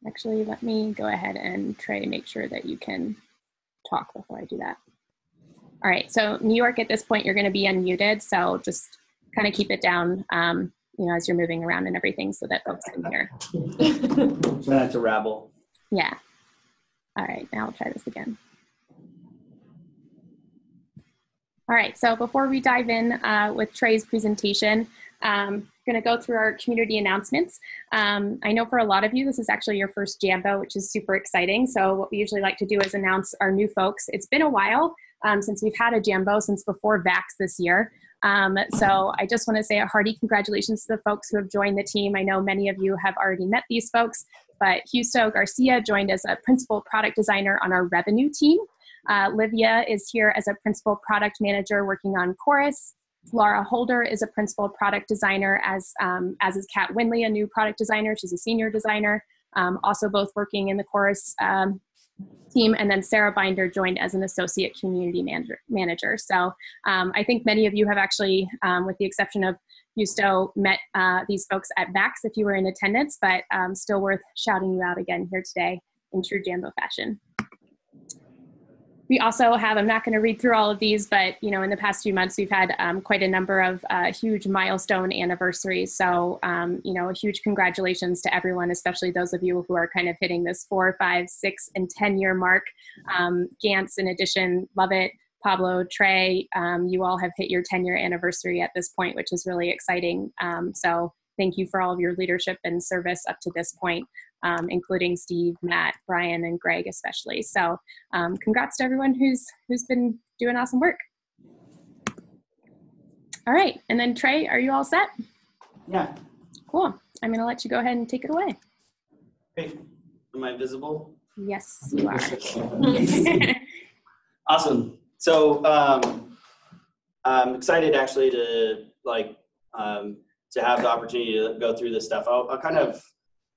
Actually, let me go ahead and try to make sure that you can talk before I do that. All right, so New York, at this point, you're going to be unmuted, so just kind of keep it down, as you're moving around and everything, so that folks can hear. Try not to rabble. Yeah. All right, now I'll try this again. All right, so before we dive in with Trey's presentation, I'm going to go through our community announcements. I know for a lot of you, this is actually your first Jambo, which is super exciting. So what we usually like to do is announce our new folks. It's been a while since we've had a Jambo, since before VAX this year. So I just want to say a hearty congratulations to the folks who have joined the team. I know many of you have already met these folks, but Justo Garcia joined as a principal product designer on our revenue team. Livia is here as a principal product manager working on Chorus. Laura Holder is a principal product designer, as is Kat Winley, a new product designer. She's a senior designer, also both working in the Chorus team. And then Sarah Binder joined as an associate community manager. So I think many of you have actually, with the exception of Justo, met these folks at VAX if you were in attendance, but still worth shouting you out again here today in true Jambo fashion. We also have, I'm not going to read through all of these, but in the past few months, we've had quite a number of huge milestone anniversaries. So, a huge congratulations to everyone, especially those of you who are kind of hitting this 4, 5, 6, and 10-year mark. Gantz, in addition, love it. Pablo, Trey, you all have hit your 10-year anniversary at this point, which is really exciting. So thank you for all of your leadership and service up to this point. Including Steve, Matt, Brian, and Greg especially. So congrats to everyone who's been doing awesome work. All right, and then Trey, are you all set? Yeah. Cool. I'm gonna let you go ahead and take it away. Hey, am I visible? Yes, you are. Awesome. So I'm excited actually to have the opportunity to go through this stuff. I'll kind of,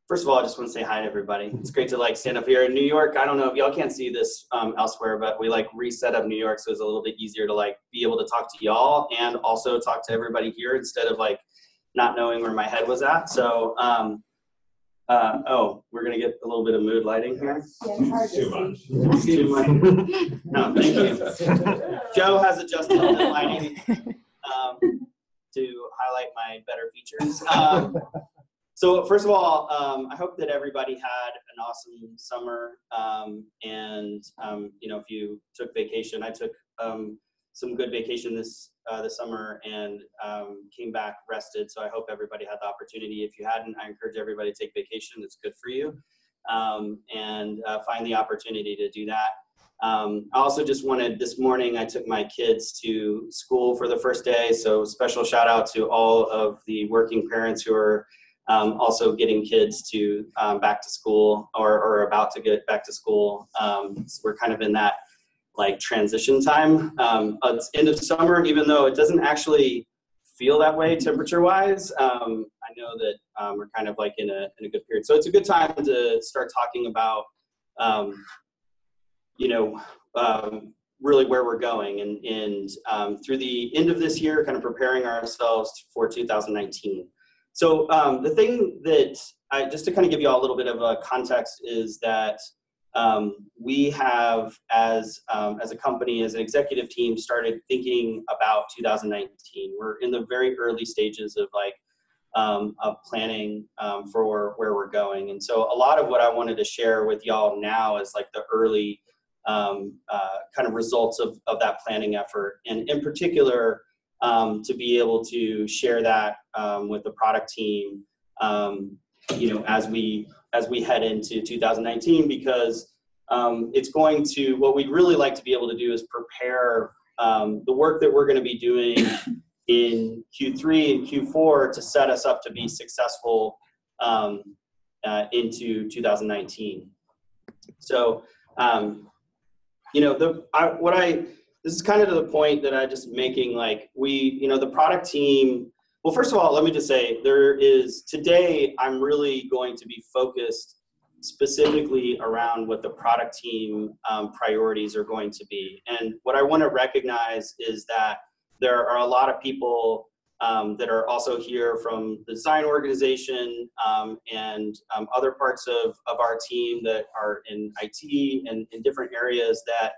first of all, I just want to say hi to everybody. It's great to stand up here in New York. I don't know if y'all can't see this elsewhere, but we reset up New York, so it's a little bit easier to be able to talk to y'all and also talk to everybody here instead of not knowing where my head was at. So, we're gonna get a little bit of mood lighting here. Yeah, it's hard Too much. Too much. No, thank you. Joe has adjusted the lighting to highlight my better features. So first of all, I hope that everybody had an awesome summer. If you took vacation, I took some good vacation this summer and came back rested. So I hope everybody had the opportunity. If you hadn't, I encourage everybody to take vacation. It's good for you. And find the opportunity to do that. I also just wanted, this morning, I took my kids to school for the first day. So special shout out to all of the working parents who are also getting kids to back to school or about to get back to school. So we're kind of in that transition time. It's end of summer, even though it doesn't actually feel that way temperature wise. I know that we're kind of in a good period. So it's a good time to start talking about, really where we're going and through the end of this year, kind of preparing ourselves for 2019. So the thing that just to kind of give you all a little bit of a context is that we have, as a company, as an executive team, started thinking about 2019. We're in the very early stages of planning for where we're going. And so a lot of what I wanted to share with y'all now is the early kind of results of that planning effort. And in particular, to be able to share that with the product team, as we head into 2019, because it's going to, what we'd really like to be able to do is prepare the work that we're going to be doing in Q3 and Q4 to set us up to be successful into 2019. So, this is kind of to the point that I'm just making, the product team, well, first of all, let me just say today I'm really going to be focused specifically around what the product team priorities are going to be. And what I want to recognize is that there are a lot of people that are also here from the design organization and other parts of our team that are in IT and in different areas that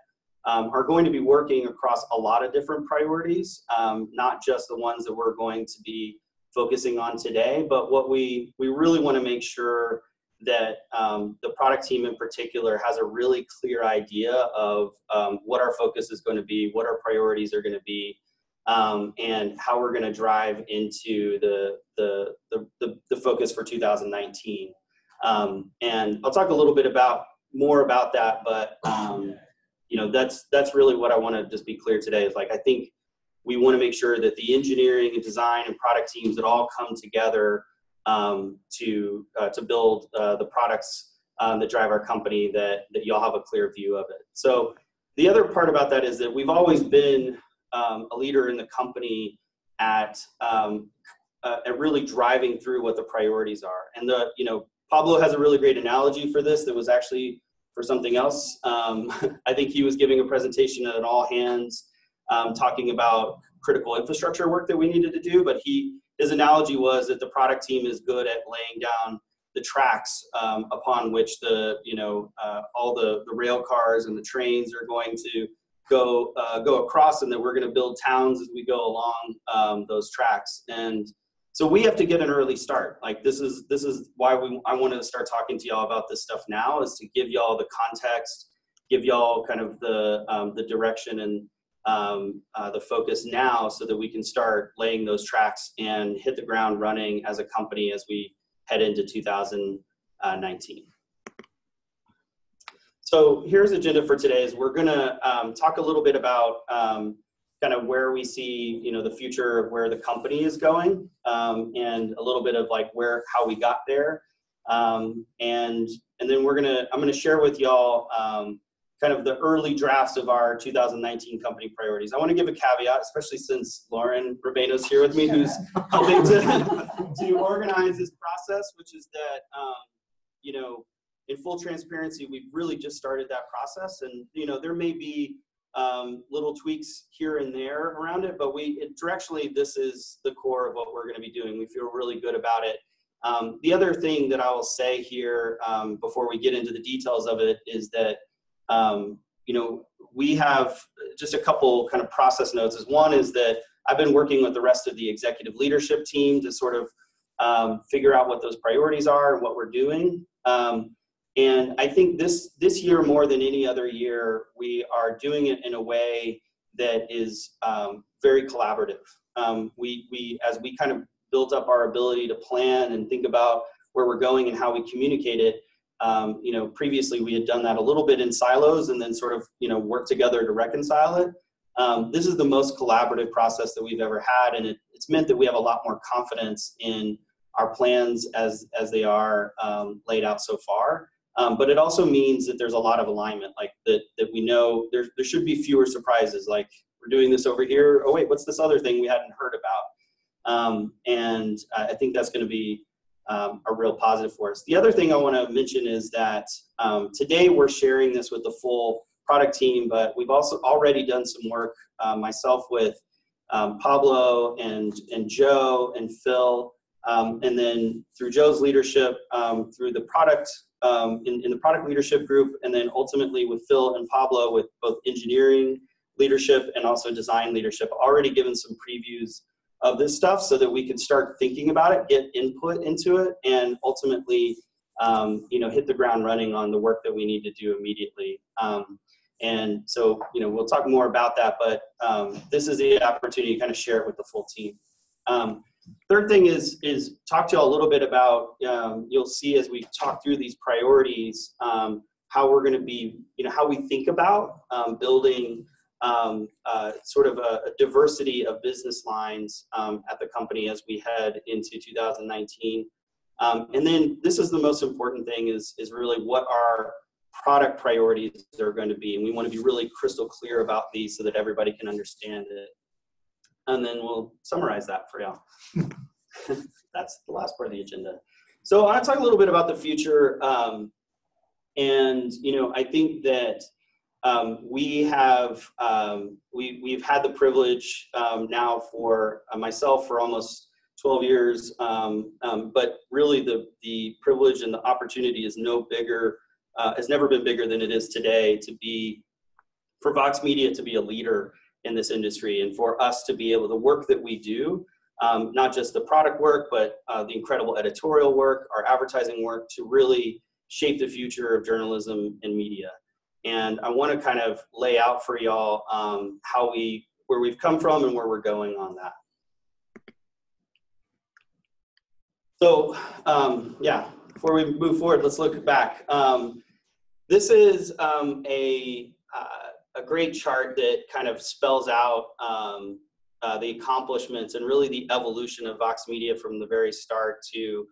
are going to be working across a lot of different priorities, not just the ones that we're going to be focusing on today, but what we really want to make sure that the product team in particular has a really clear idea of what our focus is going to be, what our priorities are going to be, and how we're going to drive into the focus for 2019. And I'll talk a little bit more about that, but you know, that's really what I want to just be clear today is, like, I think we want to make sure that the engineering and design and product teams that all come together to build the products that drive our company, that y'all have a clear view of it. So the other part about that is that we've always been a leader in the company at really driving through what the priorities are. And you know, Pablo has a really great analogy for this that was actually for something else. I think he was giving a presentation at an all hands talking about critical infrastructure work that we needed to do, but his analogy was that the product team is good at laying down the tracks upon which all the rail cars and the trains are going to go across, and that we're going to build towns as we go along those tracks. And so we have to get an early start. Like, this is why I wanted to start talking to y'all about this stuff now, is to give y'all the context, give y'all kind of the direction and the focus now, so that we can start laying those tracks and hit the ground running as a company as we head into 2019. So here's the agenda for today. Is we're gonna talk a little bit about kind of where we see, you know, the future of where the company is going, and a little bit of like how we got there, and then I'm gonna share with y'all kind of the early drafts of our 2019 company priorities. I want to give a caveat, especially since Lauren Rabeno's here with me, who's helping to organize this process, which is that, you know, in full transparency, we've really just started that process, and, you know, there may be little tweaks here and there around it, but directionally, this is the core of what we're going to be doing. We feel really good about it. The other thing that I will say here before we get into the details of it is that, you know, we have just a couple kind of process notes. One is that I've been working with the rest of the executive leadership team to sort of figure out what those priorities are and what we're doing. And I think this year, more than any other year, we are doing it in a way that is very collaborative. As we kind of built up our ability to plan and think about where we're going and how we communicate it, you know, previously we had done that a little bit in silos and then sort of, you know, work together to reconcile it. This is the most collaborative process that we've ever had, and it's meant that we have a lot more confidence in our plans as they are laid out so far. But it also means that there's a lot of alignment, like that we know there should be fewer surprises, like we're doing this over here. Oh wait, what's this other thing we hadn't heard about? And I think that's going to be a real positive for us. The other thing I want to mention is that today we're sharing this with the full product team, but we've also already done some work myself with Pablo and Joe and Phil, and then through Joe's leadership, through the product in the product leadership group, and then ultimately with Phil and Pablo with both engineering leadership and also design leadership, already given some previews of this stuff so that we can start thinking about it, get input into it, and ultimately, you know, hit the ground running on the work that we need to do immediately. And so, you know, we'll talk more about that, but this is the opportunity to kind of share it with the full team. Third thing is talk to you all a little bit about, you'll see as we talk through these priorities, how we're going to be, you know, how we think about building sort of a diversity of business lines at the company as we head into 2019. And then this is the most important thing is really what our product priorities are going to be. And we want to be really crystal clear about these so that everybody can understand it. And then we'll summarize that for y'all. That's the last part of the agenda. So I want to talk a little bit about the future. And, you know, I think that we've had the privilege now for myself for almost 12 years, but really the privilege and the opportunity is no bigger, has never been bigger than it is today for Vox Media to be a leader in this industry, and for us to be able, the work that we do, not just the product work, but the incredible editorial work, our advertising work, to really shape the future of journalism and media. And I want to kind of lay out for y'all where we've come from and where we're going on that. So yeah, before we move forward, let's look back. This is a great chart that kind of spells out the accomplishments and really the evolution of Vox Media from the very start to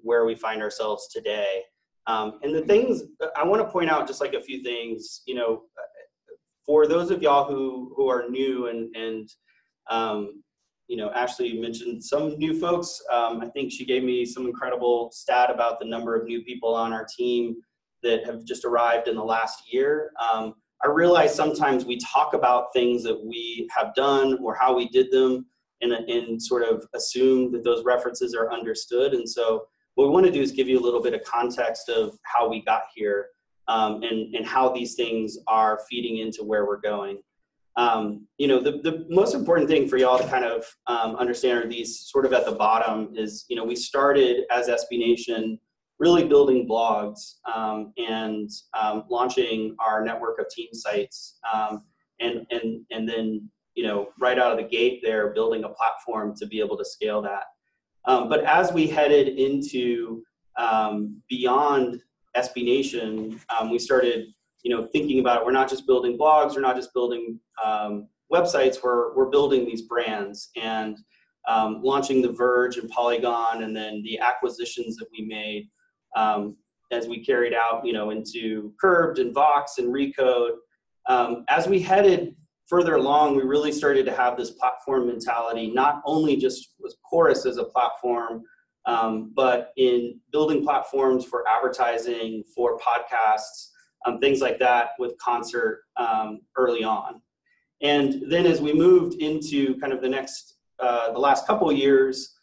where we find ourselves today. And the things I want to point out, just like a few things, you know, for those of y'all who are new and you know, Ashley mentioned some new folks. I think she gave me some incredible stat about the number of new people on our team that have just arrived in the last year. I realize sometimes we talk about things that we have done or how we did them and sort of assume that those references are understood. And so what we want to do is give you a little bit of context of how we got here and how these things are feeding into where we're going. You know, the most important thing for y'all to kind of understand are these sort of at the bottom is, you know, we started as SB Nation really building blogs and launching our network of team sites and then, you know, right out of the gate there, building a platform to be able to scale that. But as we headed into beyond SB Nation, we started, you know, thinking about it. We're not just building blogs, we're not just building websites, we're building these brands and launching The Verge and Polygon, and then the acquisitions that we made as we carried out, you know, into Curbed and Vox and Recode. As we headed further along, we really started to have this platform mentality, not only just with Chorus as a platform, but in building platforms for advertising, for podcasts, things like that with Concert early on. And then as we moved into kind of the last couple of years,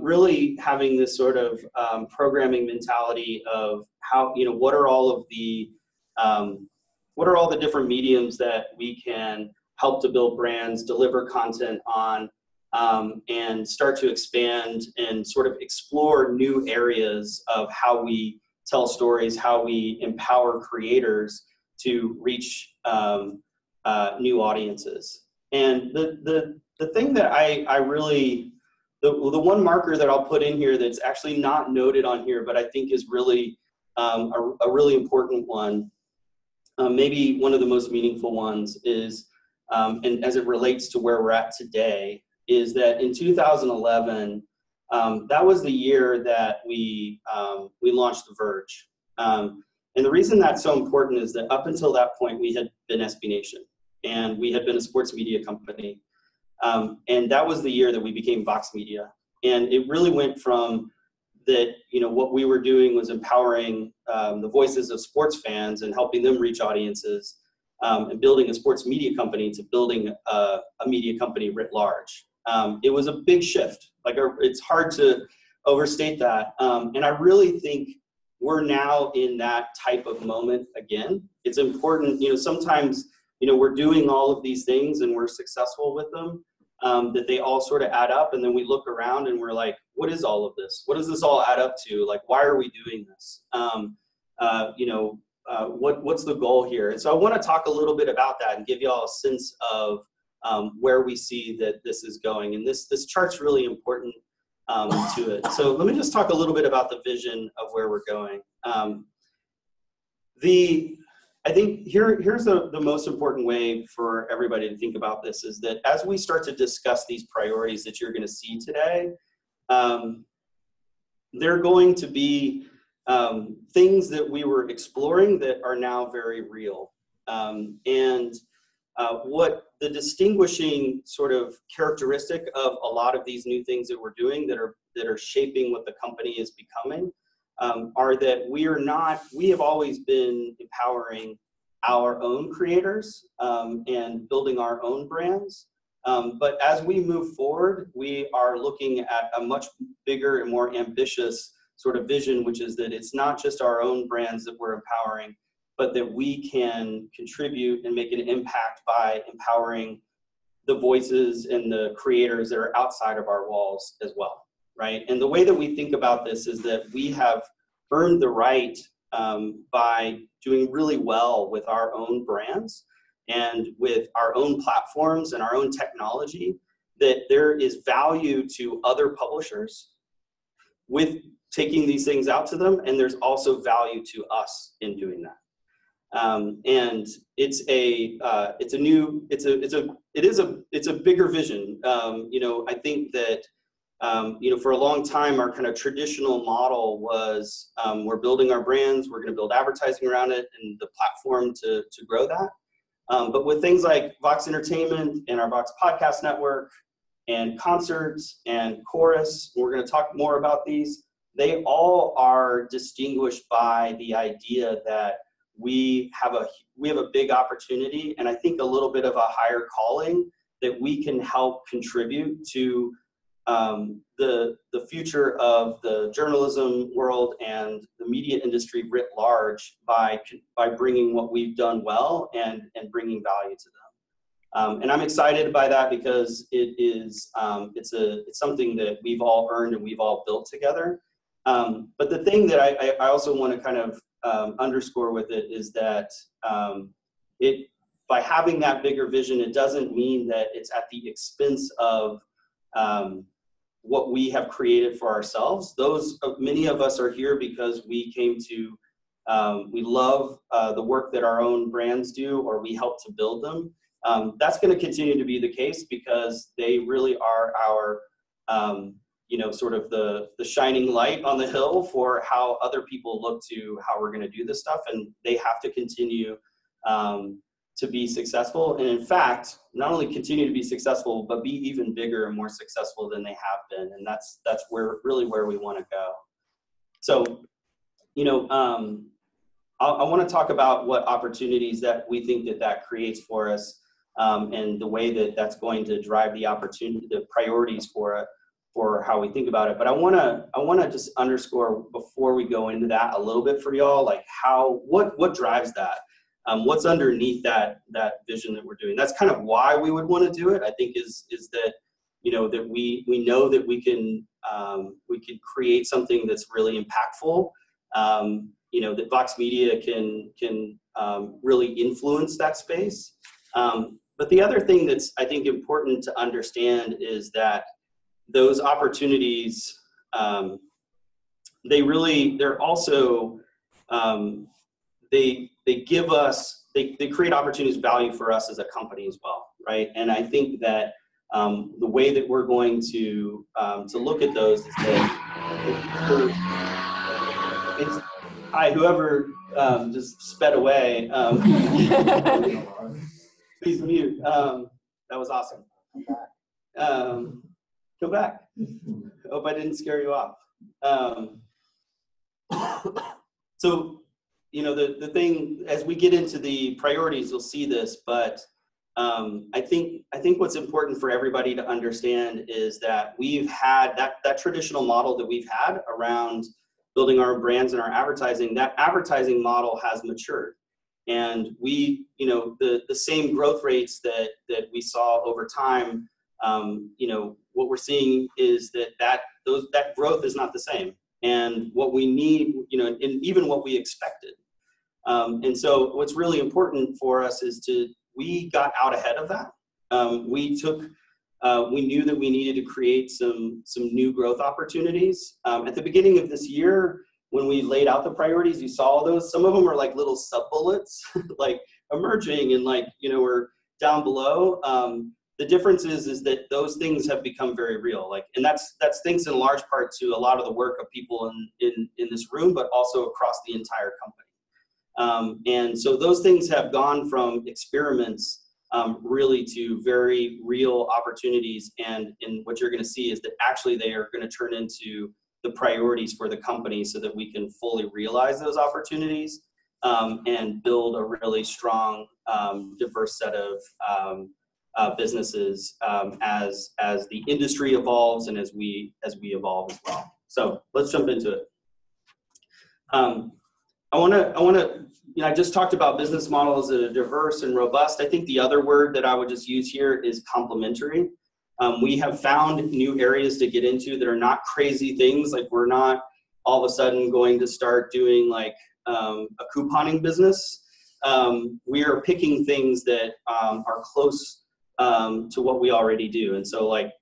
really having this sort of programming mentality of how, you know, what are all the different mediums that we can help to build brands, deliver content on, and start to expand and sort of explore new areas of how we tell stories, how we empower creators to reach new audiences. And the thing that I really, the one marker that I'll put in here that's actually not noted on here, but I think is really a really important one, maybe one of the most meaningful ones is, and as it relates to where we're at today, is that in 2011, that was the year that we launched The Verge. And the reason that's so important is that up until that point, we had been SB Nation, and we had been a sports media company. And that was the year that we became Vox Media. And it really went from that, you know, what we were doing was empowering the voices of sports fans and helping them reach audiences, and building a sports media company to building a media company writ large. It was a big shift. Like, it's hard to overstate that. And I really think we're now in that type of moment again. It's important, you know, sometimes, you know, we're doing all of these things and we're successful with them, that they all sort of add up, and then we look around and we're like, what is all of this? What does this all add up to? Like, why are we doing this? You know, what's the goal here? And so I want to talk a little bit about that and give you all a sense of where we see that this is going. And this chart's really important to it. So let me just talk a little bit about the vision of where we're going. I think here's the most important way for everybody to think about this is that as we start to discuss these priorities that you're going to see today, they're going to be things that we were exploring that are now very real. What the distinguishing sort of characteristic of a lot of these new things that we're doing that are shaping what the company is becoming are that we have always been empowering our own creators and building our own brands. But as we move forward, we are looking at a much bigger and more ambitious sort of vision, which is that it's not just our own brands that we're empowering, but that we can contribute and make an impact by empowering the voices and the creators that are outside of our walls as well, right? And the way that we think about this is that we have earned the right by doing really well with our own brands and with our own platforms and our own technology, that there is value to other publishers with taking these things out to them, and there's also value to us in doing that. And it's a bigger vision. You know, I think that you know, for a long time, our kind of traditional model was we're building our brands, we're going to build advertising around it and the platform to grow that. But with things like Vox Entertainment and our Vox Podcast Network and concerts and chorus, we're going to talk more about these. They all are distinguished by the idea that we have a big opportunity, and I think a little bit of a higher calling that we can help contribute to the future of the journalism world and the media industry writ large by bringing what we've done well and bringing value to them. And I'm excited by that because it's something that we've all earned and we've all built together. But the thing that I also want to kind of underscore with it is that by having that bigger vision, it doesn't mean that it's at the expense of what we have created for ourselves. Many of us are here because we came to, we love the work that our own brands do, or we help to build them. That's going to continue to be the case because they really are our, you know, sort of the shining light on the hill for how other people look to how we're going to do this stuff, and they have to continue to be successful, and in fact, not only continue to be successful, but be even bigger and more successful than they have been, and that's really where we want to go. So, you know, I want to talk about what opportunities that we think that creates for us, and the way that that's going to drive the opportunity, the priorities for how we think about it. But I want to just underscore before we go into that a little bit for y'all, like what drives that. What's underneath that vision that we're doing? That's kind of why we would want to do it. I think is that, you know, that we know that we can create something that's really impactful. You know, that Vox Media can really influence that space. But the other thing that's, I think, important to understand is that those opportunities, they're also they give us, they create opportunities, value for us as a company as well, right? And I think that the way that we're going to look at those is that hi, whoever just sped away, please mute. That was awesome. Come back. Hope I didn't scare you off. So, you know, the thing, as we get into the priorities, you'll see this, but I think what's important for everybody to understand is that we've had that traditional model that we've had around building our brands and our advertising. That advertising model has matured, and we, you know, the same growth rates that we saw over time. You know, what we're seeing is that growth is not the same, and what we need, you know, and even what we expected. And so what's really important for us is we got out ahead of that. We knew that we needed to create some new growth opportunities. At the beginning of this year, when we laid out the priorities, you saw those. Some of them are like little sub-bullets, like emerging and like, you know, we're down below. The difference is that those things have become very real. Like, and that's thanks in large part to a lot of the work of people in this room, but also across the entire company. And so those things have gone from experiments really to very real opportunities. And what you're going to see is that actually they are going to turn into the priorities for the company so that we can fully realize those opportunities. and build a really strong, diverse set of businesses as the industry evolves and as we evolve as well. So let's jump into it. I want to, I just talked about business models that are diverse and robust. I think the other word that I would just use here is complementary. We have found new areas to get into that are not crazy things. Like, we're not all of a sudden going to start doing like a couponing business. We are picking things that are close to what we already do. And so, like,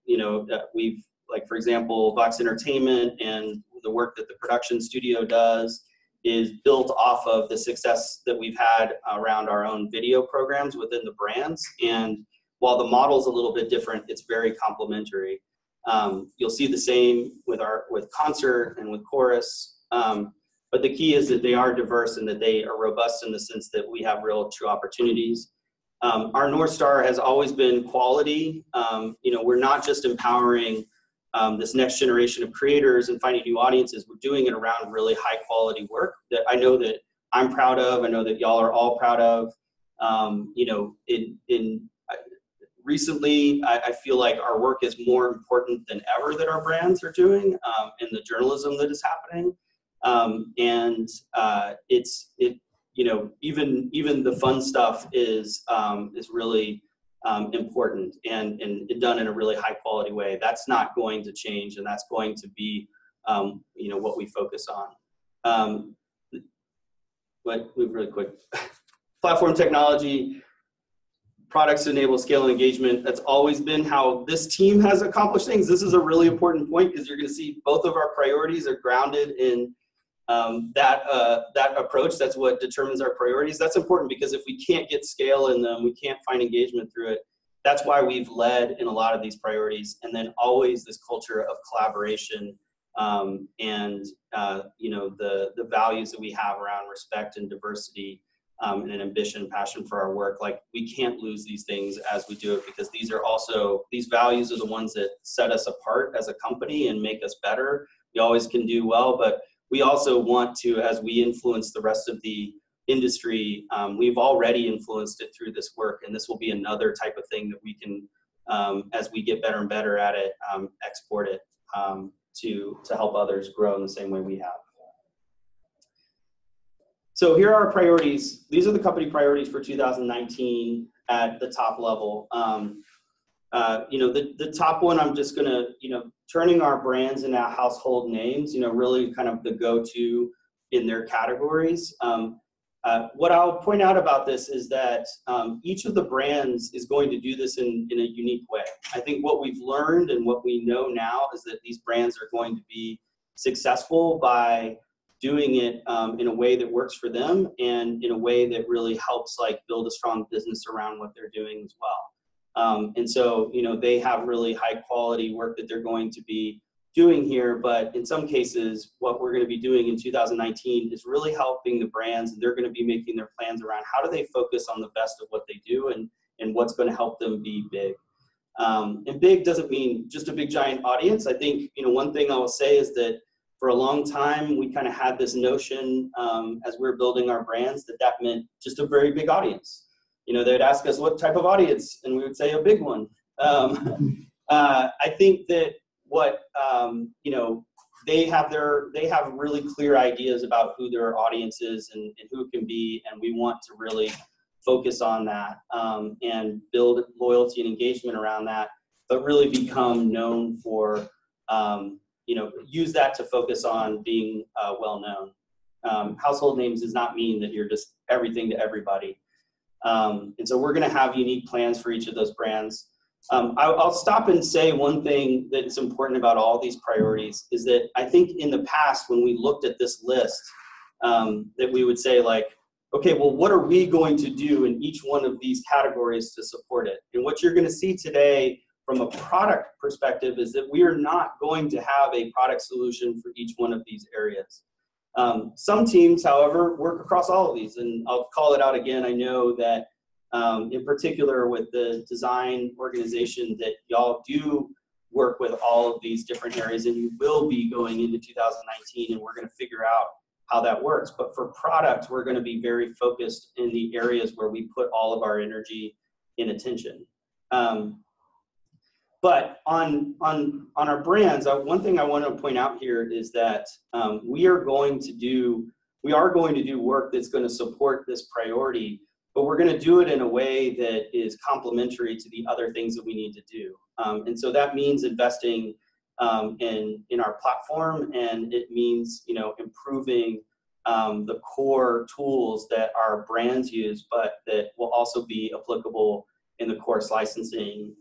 we've, like, for example, Vox Entertainment and the work that the production studio does is built off of the success that we've had around our own video programs within the brands. And while the model's a little bit different, it's very complementary. You'll see the same with Concert and with Chorus. But the key is that they are diverse and that they are robust in the sense that we have real true opportunities. Our North Star has always been quality. We're not just empowering this next generation of creators and finding new audiences. We're doing it around really high quality work that I know that I'm proud of. I know that y'all are all proud of. Recently, I feel like our work is more important than ever that our brands are doing, and the journalism that is happening. Even the fun stuff is really important and done in a really high quality way. That's not going to change, and that's going to be what we focus on. But move really quick. Platform technology, products to enable scale and engagement. That's always been how this team has accomplished things. This is a really important point because you're going to see both of our priorities are grounded in that approach. That's what determines our priorities. That's important because if we can't get scale in them, we can't find engagement through it. That's why we've led in a lot of these priorities. And then always this culture of collaboration and the values that we have around respect and diversity and an ambition, passion for our work. Like, we can't lose these things as we do it, because these values are the ones that set us apart as a company and make us better. We always can do well, but we also want to, as we influence the rest of the industry, we've already influenced it through this work, and this will be another type of thing that we can, as we get better and better at it, export it to help others grow in the same way we have. So here are our priorities. These are the company priorities for 2019 at the top level. The top one, I'm just gonna, turning our brands into household names, really kind of the go-to in their categories. What I'll point out about this is that each of the brands is going to do this in a unique way. I think what we've learned and what we know now is that these brands are going to be successful by doing it in a way that works for them and in a way that really helps build a strong business around what they're doing as well. And so, they have really high quality work that they're going to be doing here, but in some cases, what we're going to be doing in 2019 is really helping the brands, and they're going to be making their plans around how do they focus on the best of what they do and what's going to help them be big. And big doesn't mean just a big giant audience. I think, one thing I will say is that for a long time, we kind of had this notion as we were building our brands that meant just a very big audience. They'd ask us what type of audience, and we would say a big one. I think that what, they have really clear ideas about who their audience is and who it can be, and we want to really focus on that and build loyalty and engagement around that, but really become known for, use that to focus on being well-known. Household names does not mean that you're just everything to everybody. And so we're going to have unique plans for each of those brands. I'll stop and say one thing that's important about all these priorities is that I think in the past when we looked at this list, that we would say okay, well, what are we going to do in each one of these categories to support it? And what you're going to see today from a product perspective is that we are not going to have a product solution for each one of these areas. Some teams, however, work across all of these, and I'll call it out again. I know that in particular with the design organization that y'all do work with all of these different areas, and you will be going into 2019, and we're going to figure out how that works. But for product, we're going to be very focused in the areas where we put all of our energy and attention. But on our brands, one thing I want to point out here is that we are going to do work that's going to support this priority, but we're going to do it in a way that is complementary to the other things that we need to do. And so that means investing in our platform, and it means, you know, improving the core tools that our brands use, but that will also be applicable in the course licensing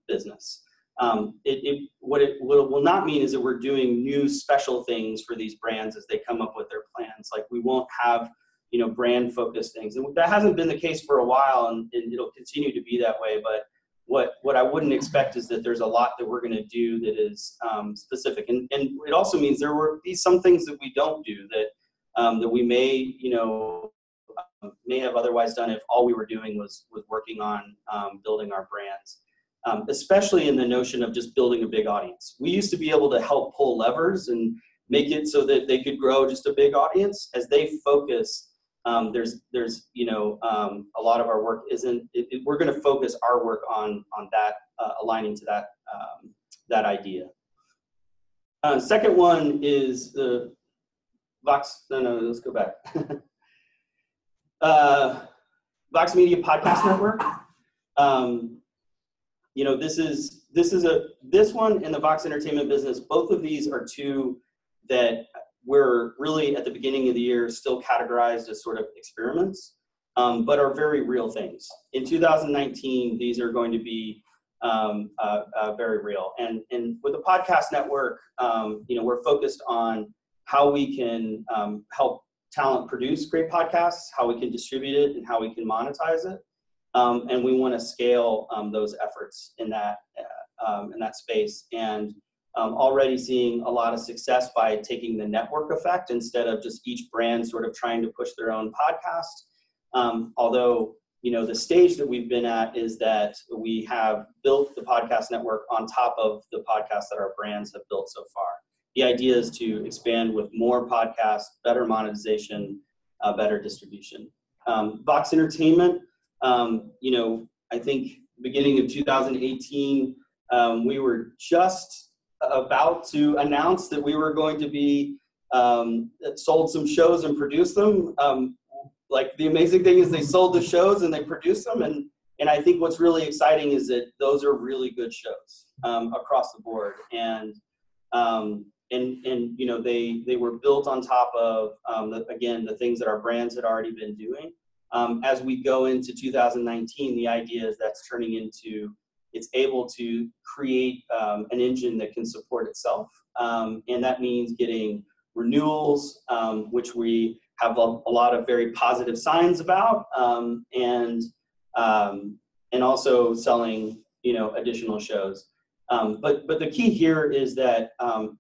business. What it will not mean is that we're doing new special things for these brands as they come up with their plans. Like, we won't have, you know, brand focused things, and that hasn't been the case for a while, and it'll continue to be that way. But what I wouldn't expect is that there's a lot that we're going to do that is specific, and it also means there will be some things that we don't do that we may, you know, may have otherwise done if all we were doing was working on building our brands, especially in the notion of just building a big audience. We used to be able to help pull levers and make it so that they could grow just a big audience. As they focus, there's you know, a lot of our work we're going to focus our work on that, aligning to that idea. Second one is the Vox. No, let's go back. Vox Media Podcast Network. You know, this one and the Vox Entertainment business, both of these are two that we're really at the beginning of the year still categorized as sort of experiments, but are very real things. In 2019, these are going to be very real. And with the podcast network, you know, we're focused on how we can help talent produce great podcasts, how we can distribute it, and how we can monetize it. And we want to scale those efforts in that space. And already seeing a lot of success by taking the network effect instead of just each brand sort of trying to push their own podcast. Although, you know, the stage that we've been at is that we have built the podcast network on top of the podcasts that our brands have built so far. The idea is to expand with more podcasts, better monetization, better distribution. Vox Entertainment, you know, I think beginning of 2018, we were just about to announce that we were going to be sold some shows and produce them. Like, the amazing thing is they sold the shows and they produced them, and I think what's really exciting is that those are really good shows across the board, and you know, they were built on top of again, the things that our brands had already been doing. As we go into 2019, the idea is that's turning into, it's able to create an engine that can support itself. And that means getting renewals, which we have a lot of very positive signs about, and also selling, you know, additional shows. But the key here is that,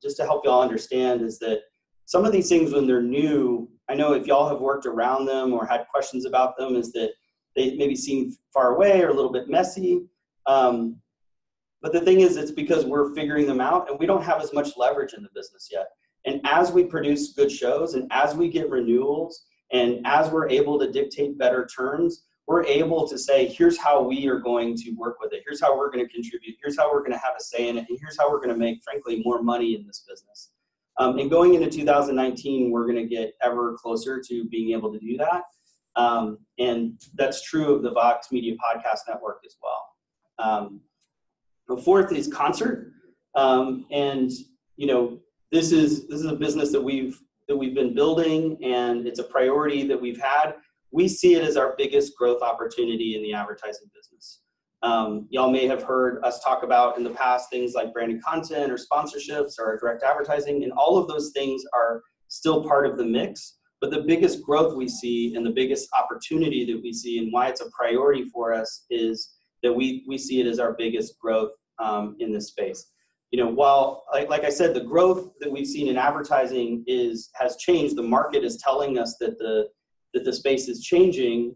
just to help y'all understand, is that some of these things, when they're new, I know if y'all have worked around them or had questions about them, is that they maybe seem far away or a little bit messy. But the thing is, it's because we're figuring them out and we don't have as much leverage in the business yet. And as we produce good shows and as we get renewals and as we're able to dictate better terms, we're able to say, here's how we are going to work with it. Here's how we're going to contribute. Here's how we're going to have a say in it. And here's how we're going to make, frankly, more money in this business. And going into 2019, we're going to get ever closer to being able to do that. And that's true of the Vox Media Podcast Network as well. The fourth is concert. And, you know, this is a business that we've been building, and it's a priority that we've had. We see it as our biggest growth opportunity in the advertising business. Y'all may have heard us talk about in the past things like branded content or sponsorships or direct advertising, and all of those things are still part of the mix. But the biggest growth we see and the biggest opportunity that we see, and why it's a priority for us, is that we see it as our biggest growth in this space. You know, while, like I said, the growth that we've seen in advertising has changed. The market is telling us that the space is changing.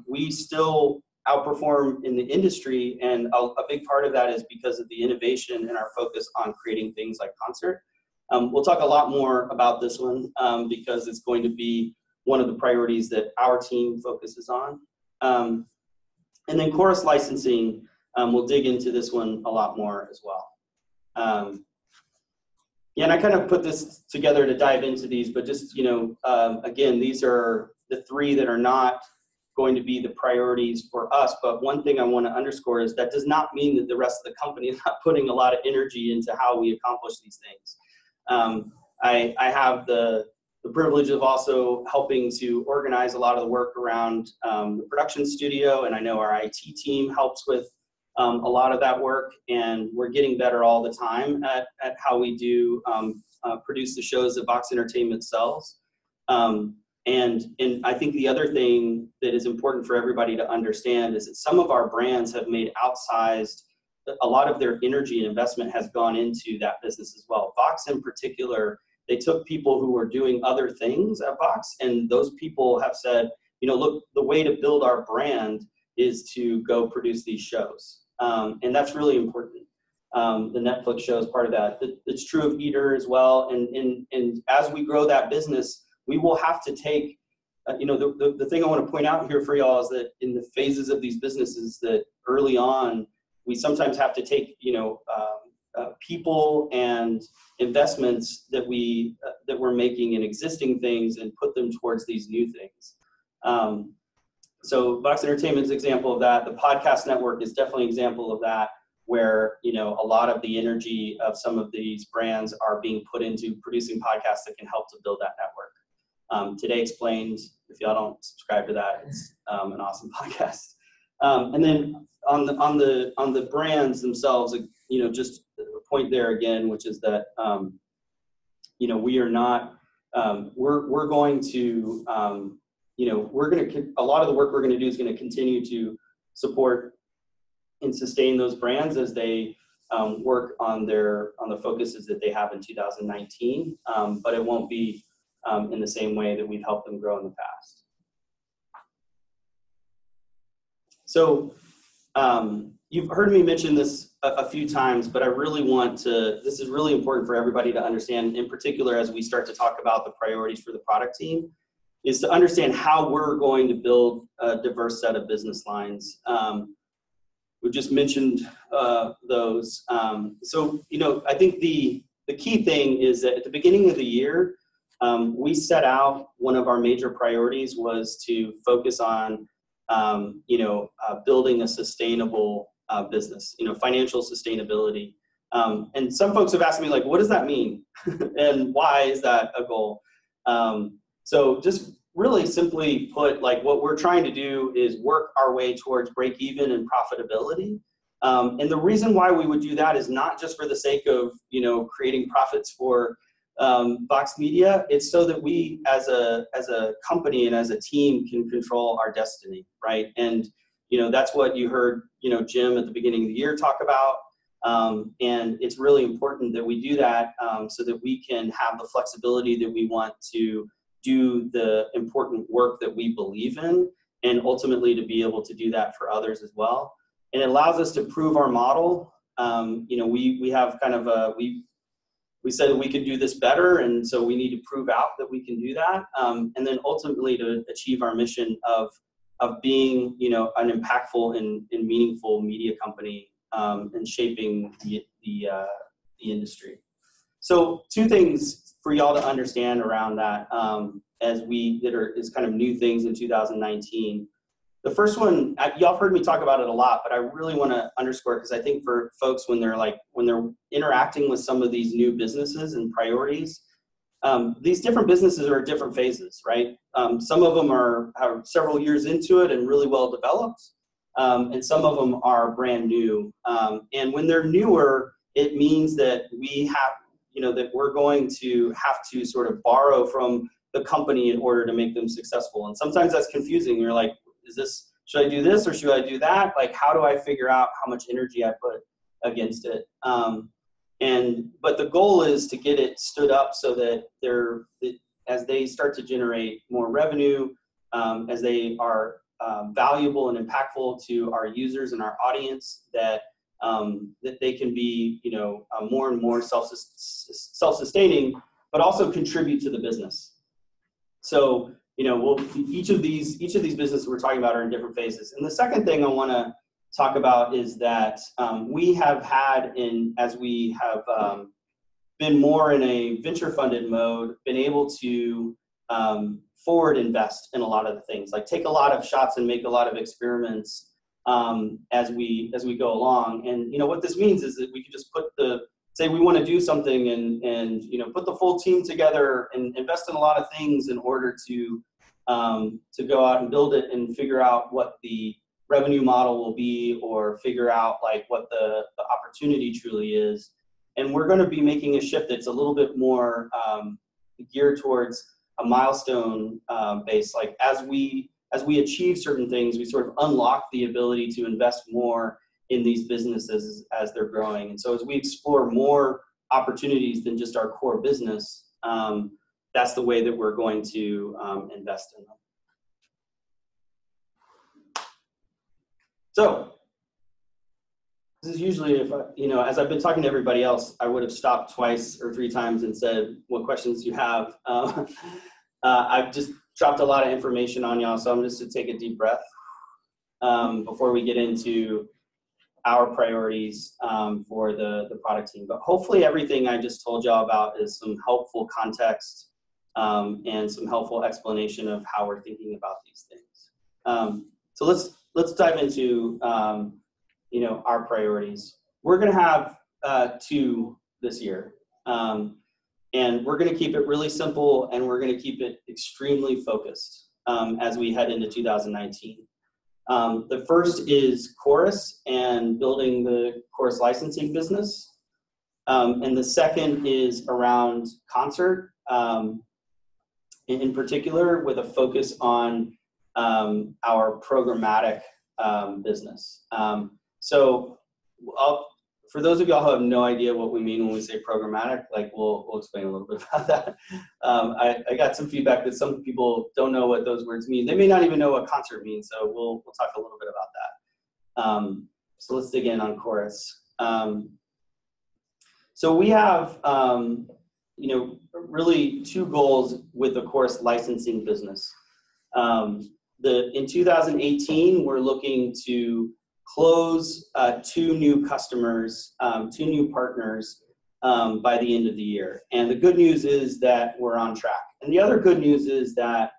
We still outperform in the industry, and a big part of that is because of the innovation and our focus on creating things like concert. We'll talk a lot more about this one because it's going to be one of the priorities that our team focuses on. And then chorus licensing, we'll dig into this one a lot more as well. Yeah, and I kind of put this together to dive into these, but just, again, these are the three that are not going to be the priorities for us. But one thing I want to underscore is that does not mean that the rest of the company is not putting a lot of energy into how we accomplish these things. I have the privilege of also helping to organize a lot of the work around the production studio, and I know our IT team helps with a lot of that work, and we're getting better all the time at how we do produce the shows that Vox Entertainment sells. And I think the other thing that is important for everybody to understand is that some of our brands have made outsized, a lot of their energy and investment has gone into that business as well. Vox in particular, they took people who were doing other things at Vox, and those people have said, look, the way to build our brand is to go produce these shows. And that's really important. The Netflix show is part of that. It's true of Eater as well. And as we grow that business, we will have to take, the thing I want to point out here for y'all is that in the phases of these businesses that early on, we sometimes have to take, people and investments that we're making in existing things and put them towards these new things. So Vox Entertainment's an example of that. The podcast network is definitely an example of that, where a lot of the energy of some of these brands are being put into producing podcasts that can help to build that network. Today Explained, if y'all don't subscribe to that, it's an awesome podcast. And then on the brands themselves, just a point there again, which is that we are not we're going to a lot of the work we're going to do is going to continue to support and sustain those brands as they work on the focuses that they have in 2019, but it won't be in the same way that we've helped them grow in the past. So you've heard me mention this a few times, but I really this is really important for everybody to understand, in particular as we start to talk about the priorities for the product team, is to understand how we're going to build a diverse set of business lines. We've just mentioned those. So, I think the key thing is that at the beginning of the year, we set out, one of our major priorities was to focus on, building a sustainable business, financial sustainability. And some folks have asked me, like, what does that mean? And why is that a goal? So just really simply put, like, what we're trying to do is work our way towards break even and profitability. And the reason why we would do that is not just for the sake of, creating profits for Vox Media. It's so that we as a company and as a team can control our destiny, right? And, that's what you heard, Jim at the beginning of the year talk about. And it's really important that we do that so that we can have the flexibility that we want to do the important work that we believe in, and ultimately to be able to do that for others as well. And it allows us to prove our model. We have kind of we said that we could do this better, and so we need to prove out that we can do that. And then ultimately to achieve our mission of being, an impactful and meaningful media company and shaping the industry. So two things for y'all to understand around that is kind of new things in 2019. The first one, y'all have heard me talk about it a lot, but I really want to underscore, because I think for folks when they're interacting with some of these new businesses and priorities, these different businesses are at different phases, right? Some of them are several years into it and really well developed, and some of them are brand new. And when they're newer, it means that we have, that we're going to have to sort of borrow from the company in order to make them successful. And sometimes that's confusing. You're like, should I do this or should I do that? Like, how do I figure out how much energy I put against it? But the goal is to get it stood up so that as they start to generate more revenue, as they are valuable and impactful to our users and our audience, that that they can be, more and more self-sustaining, but also contribute to the business. So, each of these businesses we're talking about are in different phases. And the second thing I want to talk about is that we have had, as we have been more in a venture funded mode, been able to forward invest in a lot of the things, like take a lot of shots and make a lot of experiments as we go along. And what this means is that we can just say we want to do something and put the full team together and invest in a lot of things in order to go out and build it and figure out what the revenue model will be, or figure out like what the opportunity truly is. And we're going to be making a shift that's a little bit more geared towards a milestone base. Like as we achieve certain things, we sort of unlock the ability to invest more in these businesses as they're growing. And so as we explore more opportunities than just our core business, that's the way that we're going to invest in them. So this is usually, as I've been talking to everybody else, I would have stopped twice or three times and said, what questions do you have? I've just dropped a lot of information on y'all, so I'm just to take a deep breath before we get into our priorities for the product team. But hopefully everything I just told y'all about is some helpful context and some helpful explanation of how we're thinking about these things. So let's dive into our priorities. We're going to have 2 this year, and we're going to keep it really simple, and we're going to keep it extremely focused as we head into 2019. The first is Chorus and building the Chorus licensing business, and the second is around Concert, in particular with a focus on our programmatic business. So for those of y'all who have no idea what we mean when we say programmatic, like we'll explain a little bit about that. I got some feedback that some people don't know what those words mean. They may not even know what Concert means, so we'll talk a little bit about that. So let's dig in on Chorus. So we have really 2 goals with the Chorus licensing business. In 2018, we're looking to close 2 new customers, 2 new partners by the end of the year. And the good news is that we're on track. And the other good news is that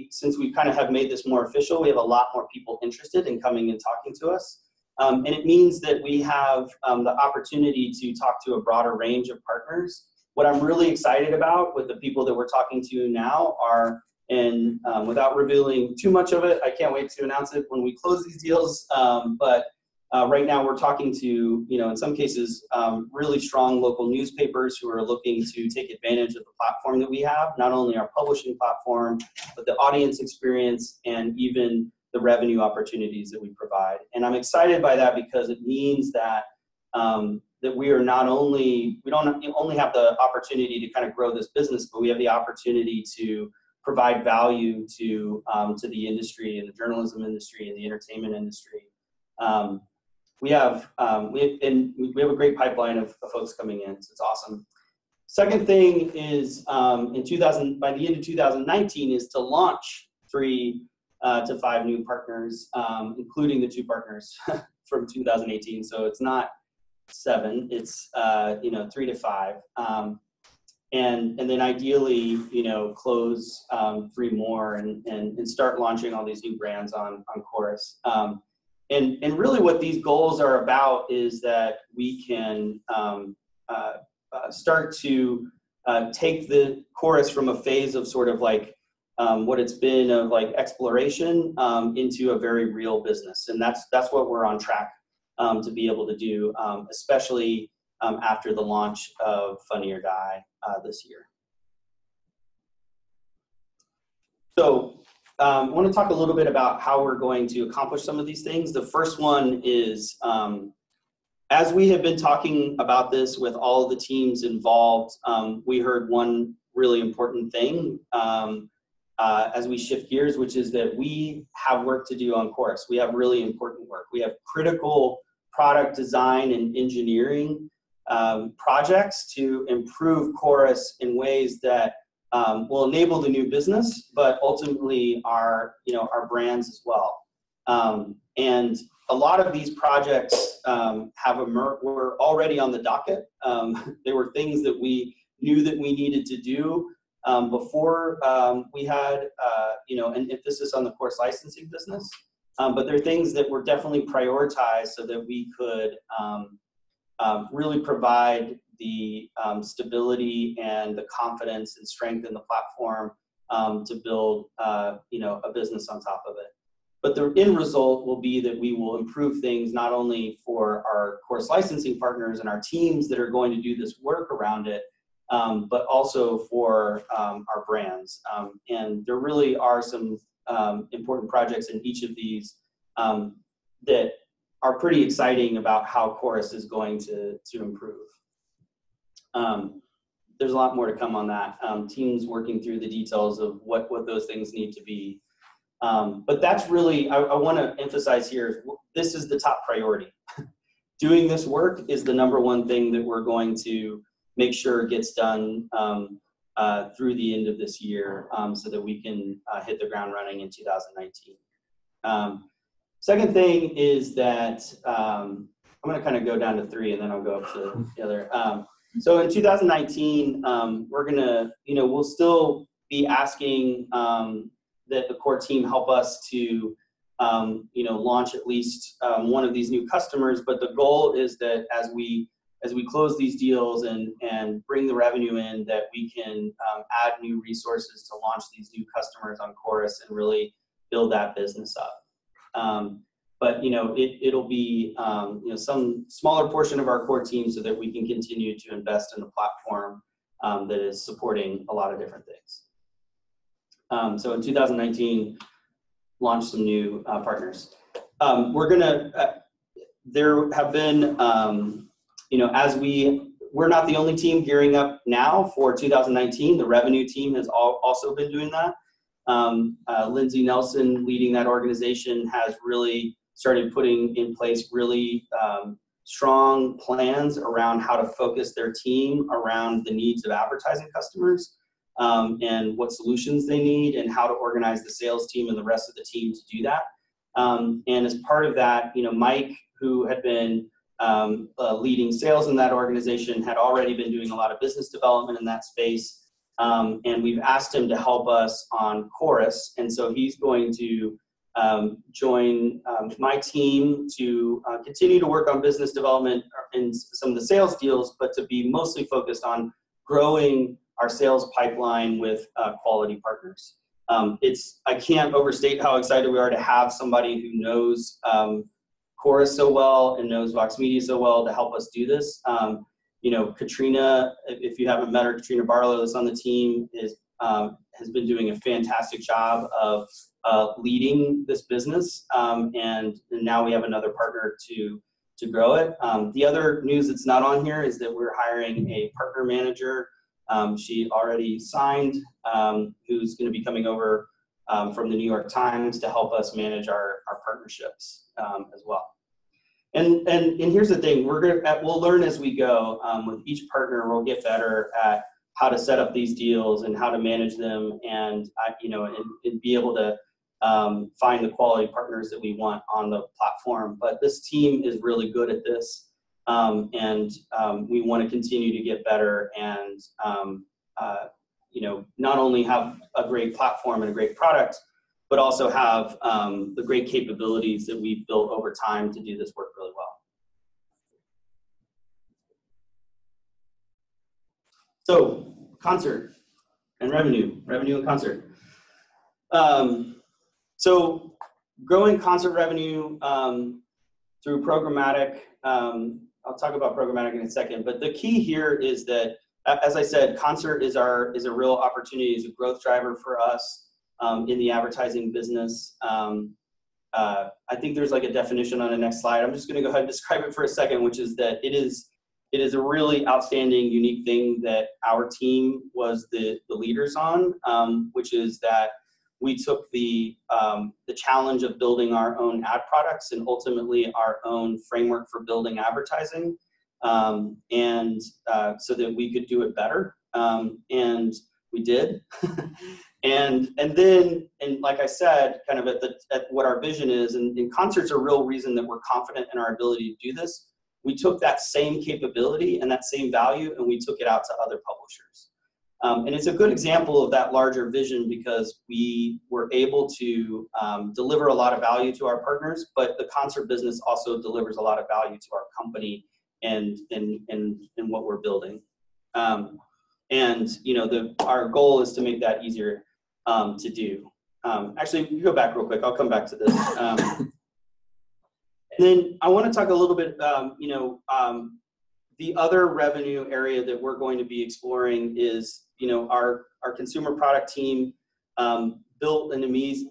since we kind of have made this more official, we have a lot more people interested in coming and talking to us. And it means that we have the opportunity to talk to a broader range of partners. What I'm really excited about with the people that we're talking to now are, and without revealing too much of it, I can't wait to announce it when we close these deals. But right now we're talking to, in some cases, really strong local newspapers who are looking to take advantage of the platform that we have, not only our publishing platform, but the audience experience and even the revenue opportunities that we provide. And I'm excited by that because it means that that we don't only have the opportunity to kind of grow this business, but we have the opportunity to provide value to the industry and the journalism industry and the entertainment industry. We have a great pipeline of folks coming in, so it's awesome. Second thing is by the end of 2019 is to launch 3 to 5 new partners, including the 2 partners from 2018. So it's not 7, it's 3 to 5. And then ideally, close 3 more and start launching all these new brands on Chorus. And really what these goals are about is that we can start to take the Chorus from a phase of sort of like what it's been of like exploration into a very real business. And that's what we're on track to be able to do, especially after the launch of Funny or Die this year. So I want to talk a little bit about how we're going to accomplish some of these things. The first one is, as we have been talking about this with all of the teams involved, we heard one really important thing as we shift gears, which is that we have work to do on Chorus. We have really important work. We have critical product design and engineering projects to improve Chorus in ways that will enable the new business, but ultimately our brands as well. And a lot of these projects were already on the docket. They were things that we knew that we needed to do before we had an emphasis on the course licensing business. But they're things that were definitely prioritized so that we could really provide the stability and the confidence and strength in the platform to build a business on top of it. But the end result will be that we will improve things not only for our course licensing partners and our teams that are going to do this work around it, but also for our brands. And there really are some important projects in each of these that are pretty exciting about how Chorus is going to improve. There's a lot more to come on that. Teams working through the details of what those things need to be. But that's really, I want to emphasize here, this is the top priority. Doing this work is the number one thing that we're going to make sure gets done through the end of this year so that we can hit the ground running in 2019. Second thing is that, I'm going to kind of go down to 3 and then I'll go up to the other. So in 2019, we're going to, we'll still be asking that the core team help us to, launch at least one of these new customers. But the goal is that as we close these deals and bring the revenue in, that we can add new resources to launch these new customers on Chorus and really build that business up. But it'll be some smaller portion of our core team so that we can continue to invest in the platform that is supporting a lot of different things. So in 2019, launch some new partners. There have been, we're not the only team gearing up now for 2019. The revenue team has also been doing that. Lindsay Nelson, leading that organization, has really started putting in place really strong plans around how to focus their team around the needs of advertising customers and what solutions they need and how to organize the sales team and the rest of the team to do that. And as part of that, Mike, who had been leading sales in that organization, had already been doing a lot of business development in that space. And we've asked him to help us on Chorus. And so he's going to join my team to continue to work on business development in some of the sales deals, but to be mostly focused on growing our sales pipeline with quality partners. I can't overstate how excited we are to have somebody who knows Chorus so well and knows Vox Media so well to help us do this. Katrina, if you haven't met her, Katrina Barlow is on the team, has been doing a fantastic job of leading this business, and now we have another partner to grow it. The other news that's not on here is that we're hiring a partner manager. She already signed, who's going to be coming over from the New York Times to help us manage our partnerships as well. And here's the thing: we'll learn as we go. With each partner, we'll get better at how to set up these deals and how to manage them, and and be able to find the quality partners that we want on the platform. But this team is really good at this, and we want to continue to get better and not only have a great platform and a great product, but also have the great capabilities that we've built over time to do this work really well. So, concert and revenue and concert. So, growing concert revenue through programmatic. I'll talk about programmatic in a second, but the key here is that, as I said, concert is a real opportunity, is a growth driver for us in the advertising business. I think there's like a definition on the next slide. I'm just going to go ahead and describe it for a second, which is that it is a really outstanding, unique thing that our team was the leaders on, which is that we took the challenge of building our own ad products and ultimately our own framework for building advertising, and so that we could do it better. And we did. and then, like I said, kind of at what our vision is, and concert's a real reason that we're confident in our ability to do this. We took that same capability and that same value, and we took it out to other publishers. And it's a good example of that larger vision because we were able to deliver a lot of value to our partners, but the concert business also delivers a lot of value to our company and what we're building. And our goal is to make that easier to do. Actually, you go back real quick. I'll come back to this. And then I want to talk a little bit, the other revenue area that we're going to be exploring is, our consumer product team built an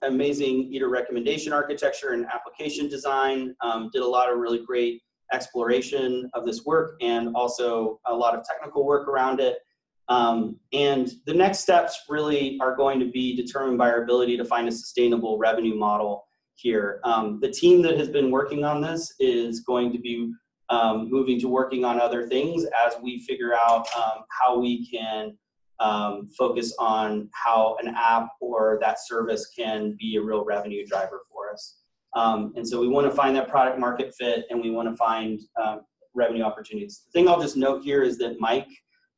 amazing eater recommendation architecture and application design, did a lot of really great exploration of this work and also a lot of technical work around it. And the next steps really are going to be determined by our ability to find a sustainable revenue model here. The team that has been working on this is going to be moving to working on other things as we figure out how we can focus on how an app or that service can be a real revenue driver for us. And so we want to find that product market fit, and we want to find revenue opportunities. The thing I'll just note here is that Mike,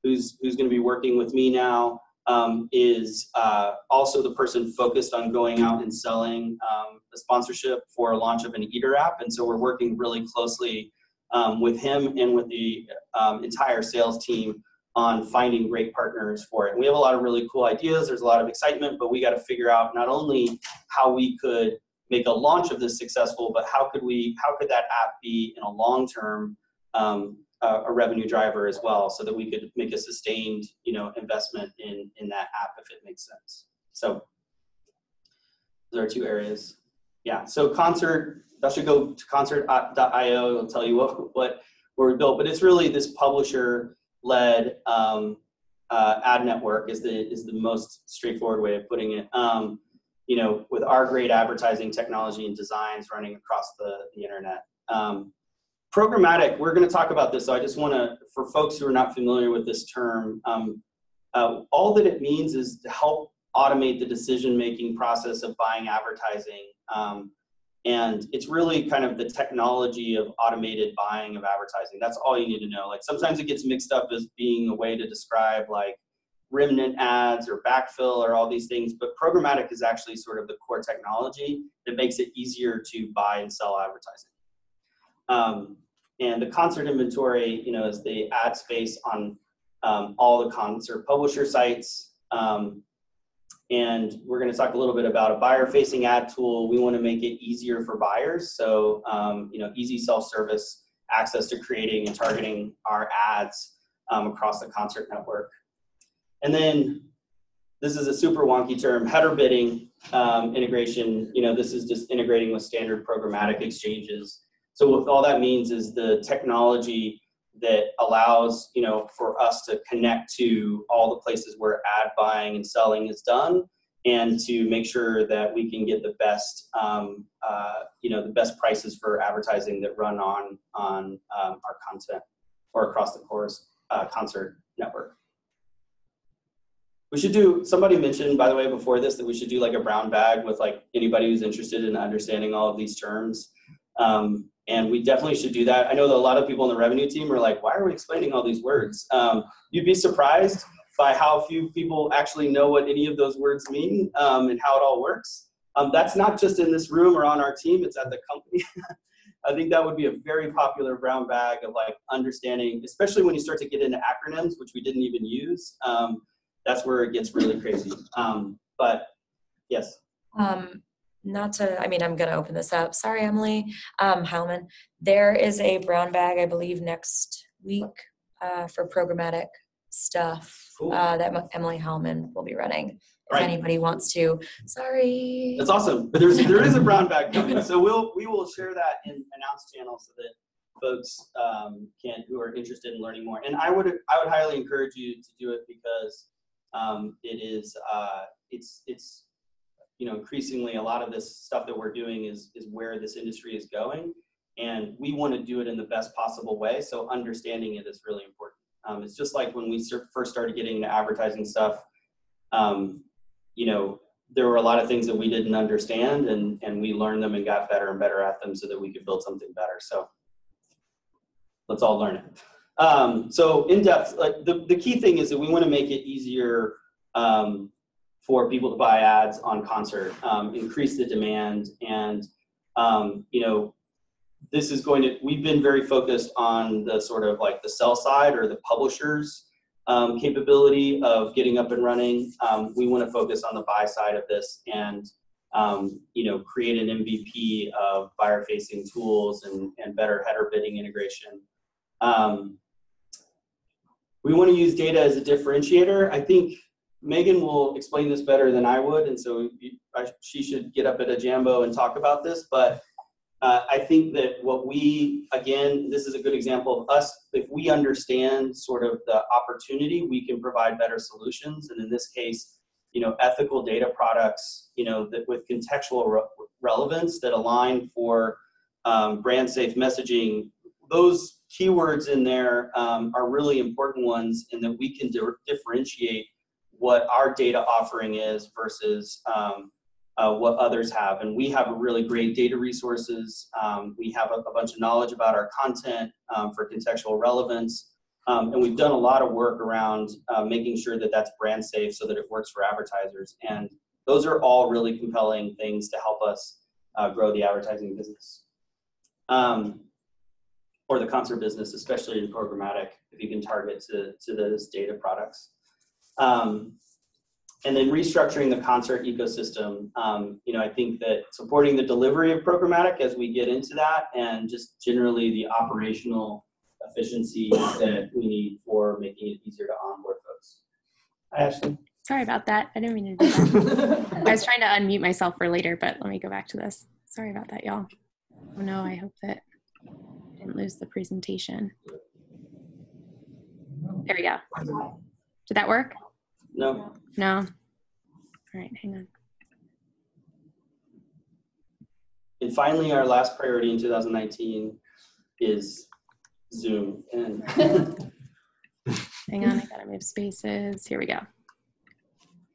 who's going to be working with me now, is also the person focused on going out and selling the sponsorship for a launch of an eater app. And so we're working really closely with him and with the entire sales team on finding great partners for it. And we have a lot of really cool ideas. There's a lot of excitement, but we got to figure out not only how we could make a launch of this successful, but how could that app be in a long-term a revenue driver as well, so that we could make a sustained, investment in that app if it makes sense. So there are two areas. Yeah. So Concert, that should go to concert.io. It'll tell you what we built, but it's really this publisher-led ad network is the most straightforward way of putting it. With our great advertising technology and designs running across the internet. Programmatic, we're going to talk about this, so I just want to, for folks who are not familiar with this term, all that it means is to help automate the decision-making process of buying advertising. And it's really kind of the technology of automated buying of advertising. That's all you need to know. Like sometimes it gets mixed up as being a way to describe like remnant ads or backfill or all these things, but programmatic is actually sort of the core technology that makes it easier to buy and sell advertising. And the concert inventory, is the ad space on all the concert publisher sites. And we're going to talk a little bit about a buyer-facing ad tool. We want to make it easier for buyers. So, easy self-service access to creating and targeting our ads across the concert network. And then this is a super wonky term, header bidding integration. This is just integrating with standard programmatic exchanges. So what all that means is the technology that allows, for us to connect to all the places where ad buying and selling is done, and to make sure that we can get the best, the best prices for advertising that run on our content or across the concert network. We should do, somebody mentioned, by the way, before this, that we should do like a brown bag with like anybody who's interested in understanding all of these terms. And we definitely should do that. I know that a lot of people in the revenue team are like, why are we explaining all these words? You'd be surprised by how few people actually know what any of those words mean and how it all works. That's not just in this room or on our team, it's at the company. I think that would be a very popular brown bag of like understanding, especially when you start to get into acronyms, which we didn't even use. That's where it gets really crazy. But yes. I'm going to open this up. Sorry, Emily. Heilman, there is a brown bag, I believe, next week for programmatic stuff. Cool. That Emily Heilman will be running. If anybody wants to. Sorry. That's awesome. There is a brown bag coming. So we will share that in announce channels so that folks who are interested in learning more. And I would highly encourage you to do it because it is increasingly a lot of this stuff that we're doing is where this industry is going, and we want to do it in the best possible way. So understanding it is really important. It's just like when we first started getting into advertising stuff, there were a lot of things that we didn't understand, and we learned them and got better and better at them so that we could build something better. So let's all learn it. So in depth, the key thing is that we want to make it easier for people to buy ads on Concert, increase the demand, and this is we've been very focused on the sort of like the sell side or the publishers capability of getting up and running. We want to focus on the buy side of this and create an MVP of buyer-facing tools and better header bidding integration. We want to use data as a differentiator. I think Megan will explain this better than I would, and so she should get up at a Jambo and talk about this, but I think that this is a good example of us. If we understand sort of the opportunity, we can provide better solutions. And in this case, ethical data products, that with contextual relevance that align for brand safe messaging. Those keywords in there are really important ones, and that we can differentiate what our data offering is versus what others have. And we have a really great data resources. We have a bunch of knowledge about our content for contextual relevance. And we've done a lot of work around making sure that that's brand safe so that it works for advertisers. And those are all really compelling things to help us grow the advertising business. Or the Concert business, especially in programmatic, if you can target to those data products. And then restructuring the Concert ecosystem. I think that supporting the delivery of programmatic as we get into that, and just generally the operational efficiency that we need for making it easier to onboard folks. Hi, Ashley. Sorry about that. I didn't mean to do that. I was trying to unmute myself for later, but let me go back to this. Sorry about that, y'all. Oh no, I hope that I didn't lose the presentation. There we go. Did that work? No. No. All right, hang on. And finally, our last priority in 2019 is Zoom. And hang on, I gotta move spaces. Here we go.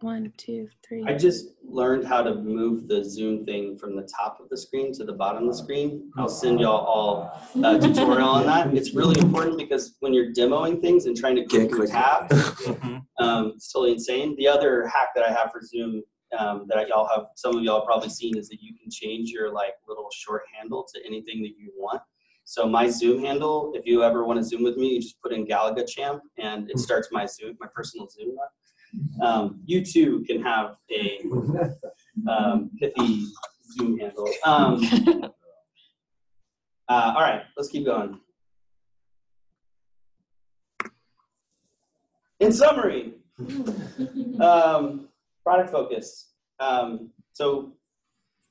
1, 2, 3. I just learned how to move the Zoom thing from the top of the screen to the bottom of the screen. I'll send y'all all a tutorial on that. It's really important because when you're demoing things and trying to click through tabs, it's totally insane. The other hack that I have for Zoom that some of y'all have probably seen, is that you can change your little short handle to anything that you want. So my Zoom handle, if you ever want to Zoom with me, you just put in Galaga Champ and it starts my personal Zoom up. You too can have a pithy Zoom handle. All right, let's keep going. In summary, product focus. So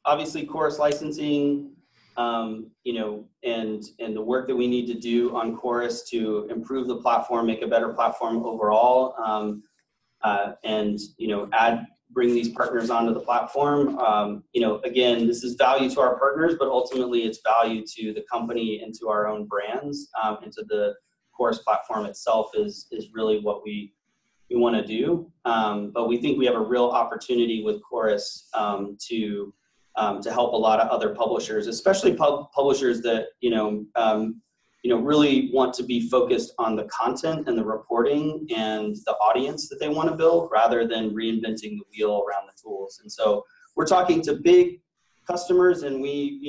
obviously Chorus licensing, and the work that we need to do on Chorus to improve the platform, make a better platform overall, and bring these partners onto the platform. Again, this is value to our partners, but ultimately it's value to the company and to our own brands, and to the Chorus platform itself is really what we want to do. But we think we have a real opportunity with Chorus to help a lot of other publishers, especially publishers that really want to be focused on the content and the reporting and the audience that they want to build, rather than reinventing the wheel around the tools. And so we're talking to big customers, and we,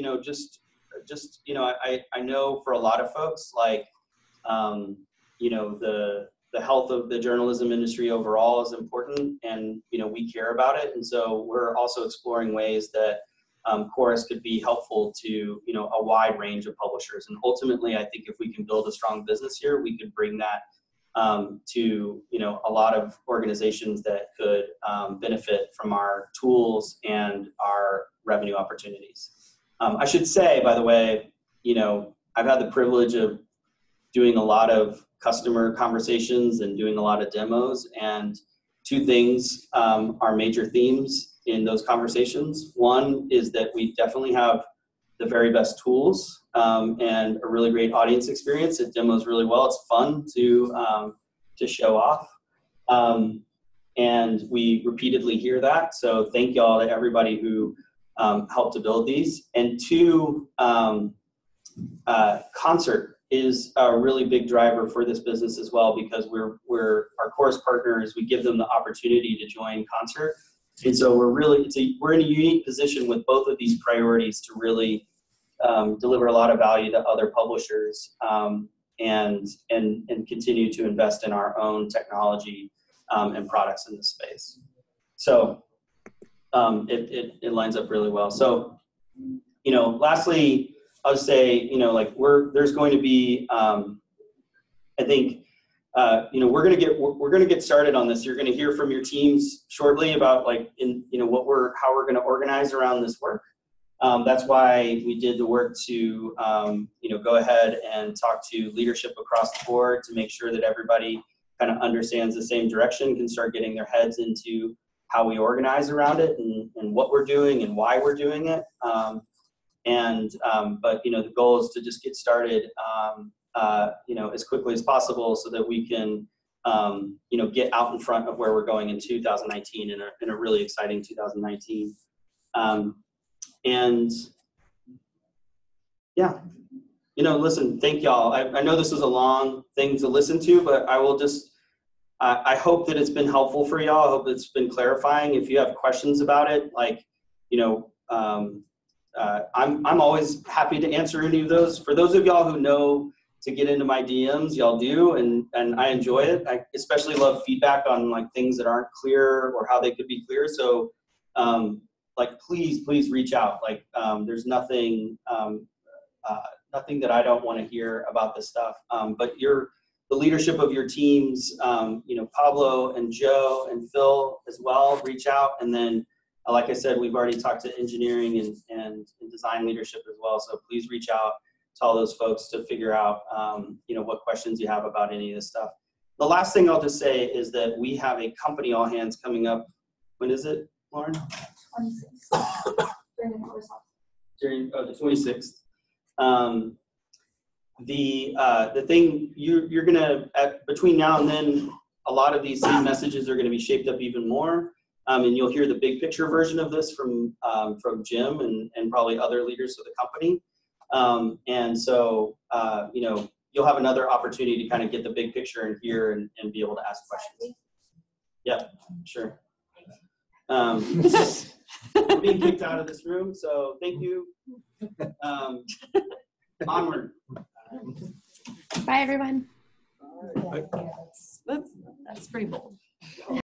I know for a lot of folks, the health of the journalism industry overall is important, and we care about it. And so we're also exploring ways that Chorus could be helpful to a wide range of publishers. And ultimately, I think if we can build a strong business here, we could bring that to a lot of organizations that could benefit from our tools and our revenue opportunities. I should say, by the way, I've had the privilege of doing a lot of customer conversations and doing a lot of demos, and two things are major themes in those conversations. One is that we definitely have the very best tools and a really great audience experience. It demos really well. It's fun to show off. And we repeatedly hear that. So thank y'all to everybody who helped to build these. And two, Concert is a really big driver for this business as well, because we're our course partners. We give them the opportunity to join Concert, and so we're in a unique position with both of these priorities to really deliver a lot of value to other publishers and continue to invest in our own technology and products in this space. So it lines up really well. So lastly, I would say, there's going to be, I think, we're going to get started on this. You're going to hear from your teams shortly about how we're going to organize around this work. That's why we did the work to, go ahead and talk to leadership across the board to make sure that everybody kind of understands the same direction, can start getting their heads into how we organize around it and what we're doing and why we're doing it. But the goal is to just get started, as quickly as possible so that we can, get out in front of where we're going in 2019 in a really exciting 2019. Listen, thank y'all. I know this was a long thing to listen to, but I will just, I hope that it's been helpful for y'all. I hope it's been clarifying. If you have questions about it, I'm always happy to answer any of those. For those of y'all who know to get into my DMs, y'all do, and I enjoy it. I especially love feedback on things that aren't clear or how they could be clear. So please reach out. There's nothing that I don't want to hear about this stuff. But the leadership of your teams, Pablo and Joe and Phil as well, reach out. And then, like I said, we've already talked to engineering and design leadership as well. So please reach out to all those folks to figure out, what questions you have about any of this stuff. The last thing I'll just say is that we have a company all hands coming up. When is it, Lauren? 26th. During the 26th. The thing you're gonna between now and then, a lot of these same messages are going to be shaped up even more. And you'll hear the big picture version of this from Jim and probably other leaders of the company. And so, you'll have another opportunity to kind of get the big picture in here and be able to ask questions. Yeah, sure. We're being kicked out of this room, so thank you. Onward. Bye, everyone. That's pretty bold.